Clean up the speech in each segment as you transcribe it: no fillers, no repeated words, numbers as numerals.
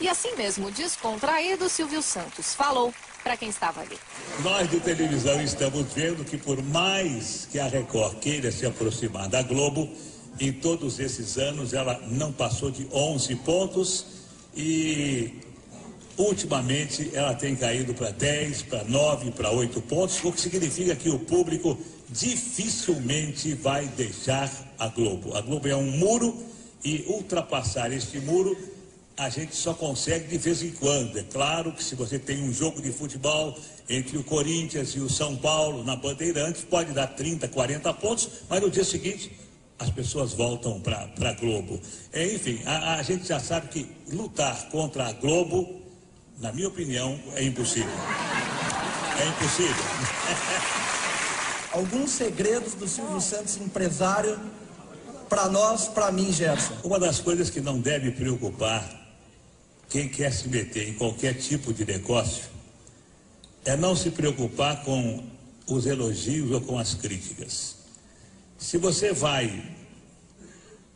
E assim mesmo, descontraído, Silvio Santos falou para quem estava ali. Nós de televisão estamos vendo que por mais que a Record queira se aproximar da Globo, em todos esses anos ela não passou de 11 pontos e ultimamente ela tem caído para 10, para 9, para 8 pontos, o que significa que o público dificilmente vai deixar a Globo. A Globo é um muro e ultrapassar este muro a gente só consegue de vez em quando. É claro que se você tem um jogo de futebol entre o Corinthians e o São Paulo na Bandeirantes, pode dar 30, 40 pontos, mas no dia seguinte as pessoas voltam para a Globo. Enfim, a gente já sabe que lutar contra a Globo, na minha opinião, é impossível. É impossível. Alguns segredos do Silvio Santos, empresário, para nós, para mim, Gerson. Uma das coisas que não deve preocupar quem quer se meter em qualquer tipo de negócio é não se preocupar com os elogios ou com as críticas. Se você vai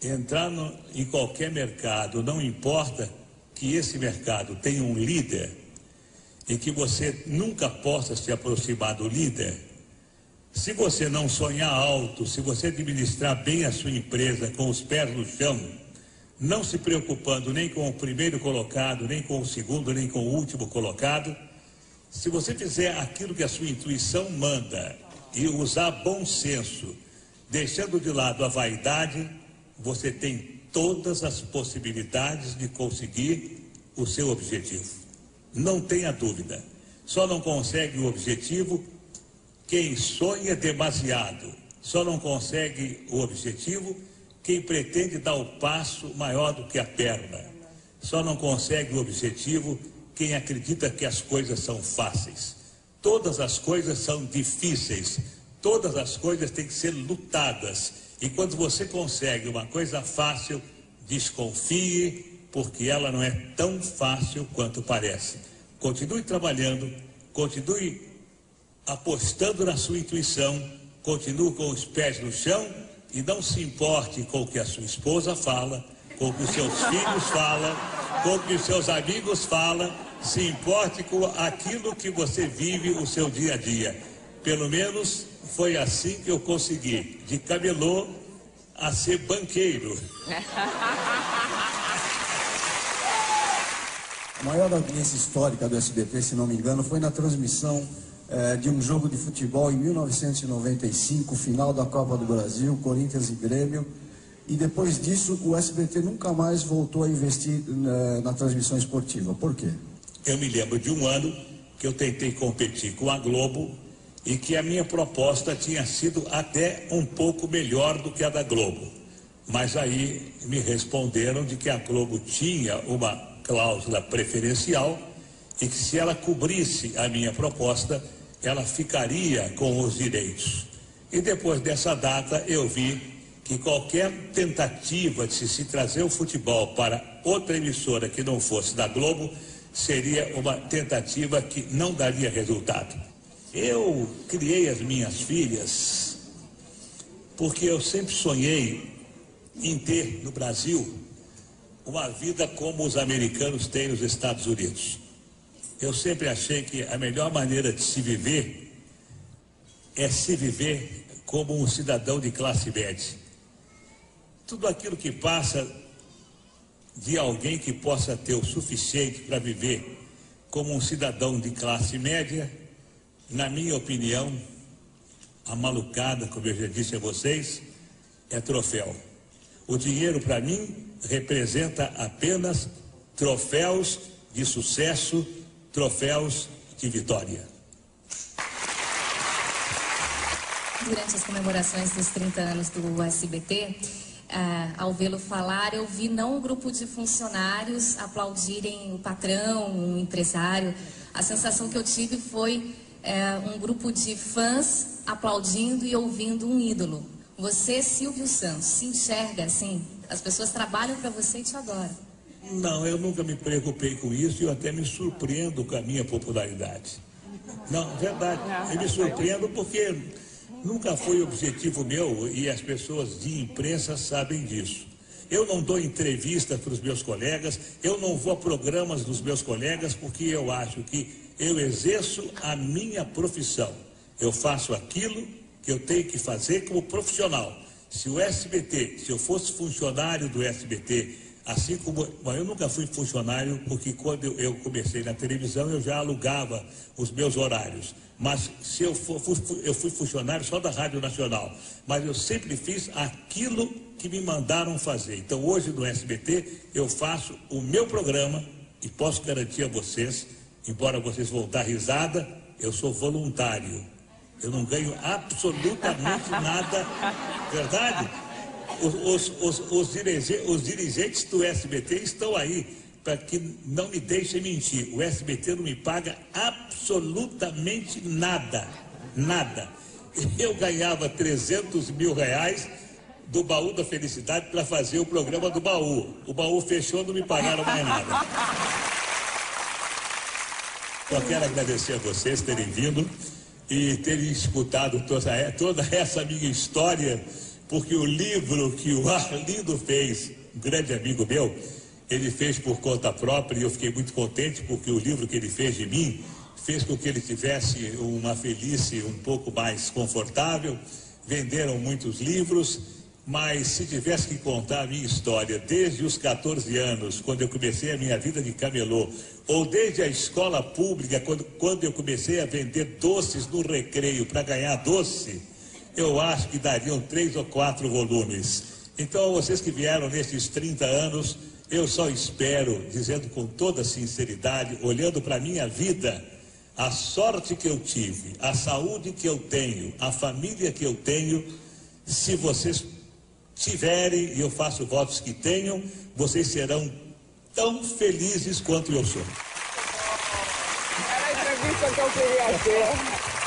entrar em qualquer mercado, não importa que esse mercado tenha um líder e que você nunca possa se aproximar do líder, se você não sonhar alto, se você administrar bem a sua empresa com os pés no chão, não se preocupando nem com o primeiro colocado, nem com o segundo, nem com o último colocado, se você fizer aquilo que a sua intuição manda e usar bom senso, deixando de lado a vaidade, você tem todas as possibilidades de conseguir o seu objetivo. Não tenha dúvida. Só não consegue o objetivo quem sonha demasiado. Só não consegue o objetivo quem pretende dar o passo maior do que a perna. Só não consegue o objetivo quem acredita que as coisas são fáceis. Todas as coisas são difíceis. Todas as coisas têm que ser lutadas. E quando você consegue uma coisa fácil, desconfie, porque ela não é tão fácil quanto parece. Continue trabalhando, continue apostando na sua intuição, continue com os pés no chão e não se importe com o que a sua esposa fala, com o que os seus filhos falam, com o que os seus amigos falam, se importe com aquilo que você vive o seu dia a dia. Pelo menos foi assim que eu consegui, de camelô a ser banqueiro. A maior audiência histórica do SBT, se não me engano, foi na transmissão de um jogo de futebol em 1995, final da Copa do Brasil, Corinthians e Grêmio. E depois disso, o SBT nunca mais voltou a investir na transmissão esportiva. Por quê? Eu me lembro de um ano que eu tentei competir com a Globo e que a minha proposta tinha sido até um pouco melhor do que a da Globo. Mas aí me responderam de que a Globo tinha uma cláusula preferencial e que se ela cobrisse a minha proposta, ela ficaria com os direitos. E depois dessa data eu vi que qualquer tentativa de se trazer o futebol para outra emissora que não fosse da Globo seria uma tentativa que não daria resultado. Eu criei as minhas filhas porque eu sempre sonhei em ter no Brasil uma vida como os americanos têm nos Estados Unidos. Eu sempre achei que a melhor maneira de se viver é se viver como um cidadão de classe média. Tudo aquilo que passa de alguém que possa ter o suficiente para viver como um cidadão de classe média, na minha opinião, a malucada, como eu já disse a vocês, é troféu. O dinheiro, para mim, representa apenas troféus de sucesso, troféus de vitória. Durante as comemorações dos 30 anos do SBT, ao vê-lo falar, eu vi não um grupo de funcionários aplaudirem o patrão, um empresário. A sensação que eu tive foi um grupo de fãs aplaudindo e ouvindo um ídolo. Você, Silvio Santos, se enxerga assim? As pessoas trabalham para você e te adoram. Não, eu nunca me preocupei com isso e eu até me surpreendo com a minha popularidade. Não, verdade, eu me surpreendo porque nunca foi objetivo meu e as pessoas de imprensa sabem disso. eu não dou entrevista para os meus colegas, eu não vou a programas dos meus colegas, porque eu acho que eu exerço a minha profissão. Eu faço aquilo que eu tenho que fazer como profissional. Se o SBT, se eu fosse funcionário do SBT, assim como... Bom, eu nunca fui funcionário, porque quando eu comecei na televisão, eu já alugava os meus horários. Mas se eu fui funcionário só da Rádio Nacional. Mas eu sempre fiz aquilo que me mandaram fazer. Então, hoje no SBT, eu faço o meu programa e posso garantir a vocês, embora vocês vão dar risada, eu sou voluntário. Eu não ganho absolutamente nada, verdade? Os dirigentes do SBT estão aí para que não me deixem mentir. O SBT não me paga absolutamente nada, nada. Eu ganhava 300 mil reais do Baú da Felicidade para fazer o programa do Baú. O Baú fechou, não me pagaram mais nada. Só quero agradecer a vocês terem vindo e terem escutado toda essa minha história, porque o livro que o Arlindo fez, um grande amigo meu, ele fez por conta própria, e eu fiquei muito contente, porque o livro que ele fez de mim fez com que ele tivesse uma velhice um pouco mais confortável. Venderam muitos livros, mas se tivesse que contar a minha história desde os 14 anos, quando eu comecei a minha vida de camelô, ou desde a escola pública, quando eu comecei a vender doces no recreio para ganhar doce, eu acho que dariam 3 ou 4 volumes. Então, vocês que vieram nesses 30 anos, eu só espero, dizendo com toda sinceridade, olhando para a minha vida, a sorte que eu tive, a saúde que eu tenho, a família que eu tenho, se vocês tiverem, e eu faço votos que tenham, vocês serão tão felizes quanto eu sou. Era a entrevista que eu queria ter.